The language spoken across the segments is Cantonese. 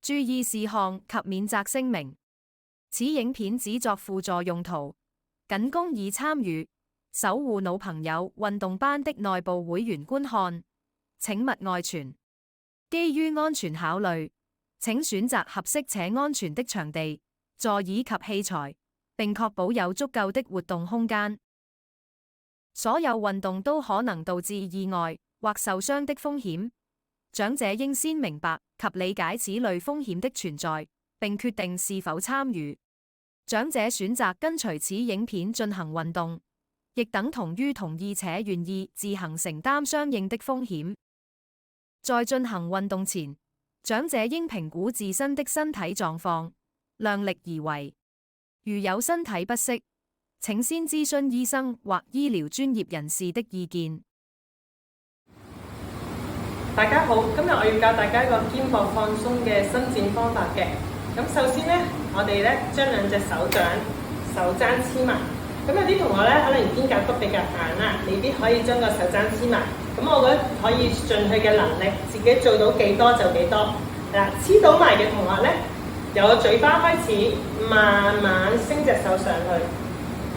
注意事項及免責聲明。此影片只作輔助用途，僅供已參與守護腦朋友運動班的內部會員觀看，請勿外傳。基於安全考慮，請選擇合適且安全的場地、座椅及器材，並確保有足夠的活動空間。所有運動都可能導致意外或受傷的風險，長者應先明白及理解此類風險的存在，並決定是否參與。長者選擇跟隨此影片進行運動，亦等同於同意且願意自行承擔相應的風險。在進行運動前，長者應評估自身的身體狀況，量力而為。如有身體不適，請先諮詢醫生或醫療專業人士的意見。大家好，今日我要教大家一個肩膊放鬆嘅伸展方法嘅。咁首先呢，我哋咧將兩隻手踭黐埋。咁有啲同學咧可能肩胛骨比較硬啦，未必可以將個手踭黐埋。咁我覺得可以盡佢嘅能力，自己做到幾多就幾多。嗱，黐到埋嘅同學咧，由個嘴巴開始，慢慢升隻手上去。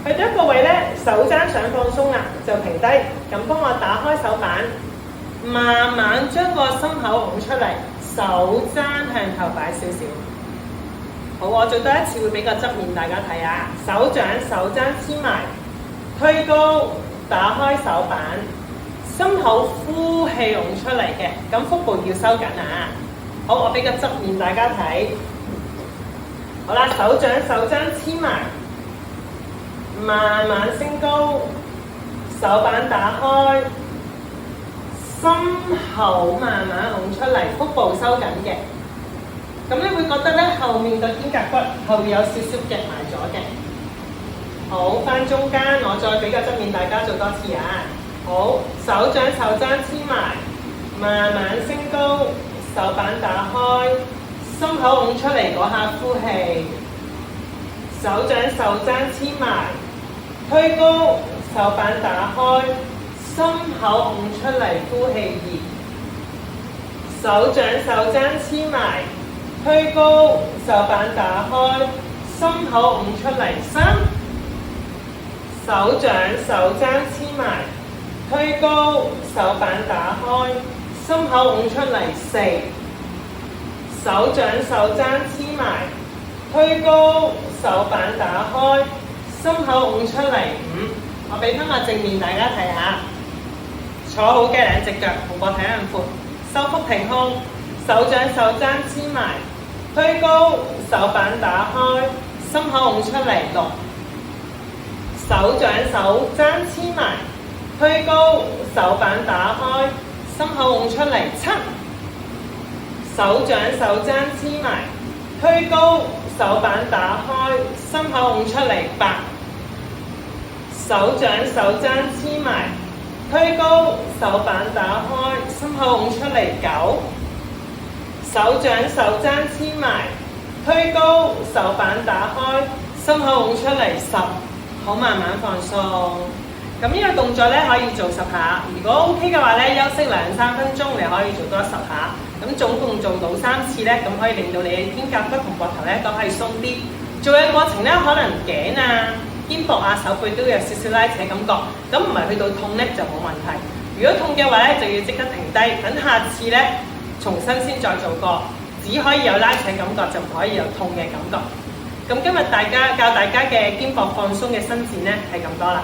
去到一個位咧，手踭想放鬆啦，就停低。咁幫我打開手板，慢慢將個心口拱出嚟，手踭向後擺少少。好，我做多一次會比較側面大家睇下。手踭黐埋，推高，打開手板，心口呼氣拱出嚟嘅。咁腹部要收緊啊！好，我比較側面大家睇。好啦，手踭黐埋，慢慢升高，手板打開，心口慢慢拱出嚟，腹部收緊嘅。咁你會覺得咧，後面個肩胛骨後面有少少夾埋咗嘅。好，翻中間，我再比較側面，大家做多次啊。好，手踭黐埋，慢慢升高，手板打開，心口拱出嚟嗰下呼氣。手踭黐埋，推高，手板打開，心口拱出嚟呼氣2。手踭黐埋，推高，手板打開，心口拱出嚟3。手踭黐埋，推高，手板打開，心口拱出嚟4。手踭黐埋，推高，手板打開，心口拱出嚟5。我俾翻個正面大家睇下。坐好嘅兩隻腳，同膊睇向闊，收腹挺胸，手踭黐埋，推高，手板打開，心口拱出嚟6。手踭黐埋，推高，手板打開，心口拱出嚟7。手踭黐埋，推高，手板打開，心口拱出嚟8。手踭黐埋，推高，手板打開，心口拱出嚟9。手踭黐埋，推高，手板打開，心口拱出嚟10。好，慢慢放鬆。咁呢個動作咧可以做10下，如果 OK 嘅話咧，休息2-3分鐘，你可以做多10下。咁總共做到3次咧，咁可以令到你嘅肩胛骨同膊頭咧都可以鬆啲。做嘅過程咧，可能頸啊、肩膊啊、手背都有少少拉扯感覺，咁唔係去到痛咧就冇問題。如果痛嘅話咧，就要即刻停低，等下次咧重新先再做過。只可以有拉扯感覺，就唔可以有痛嘅感覺。咁今日教大家嘅肩膊放鬆嘅伸展咧係咁多啦。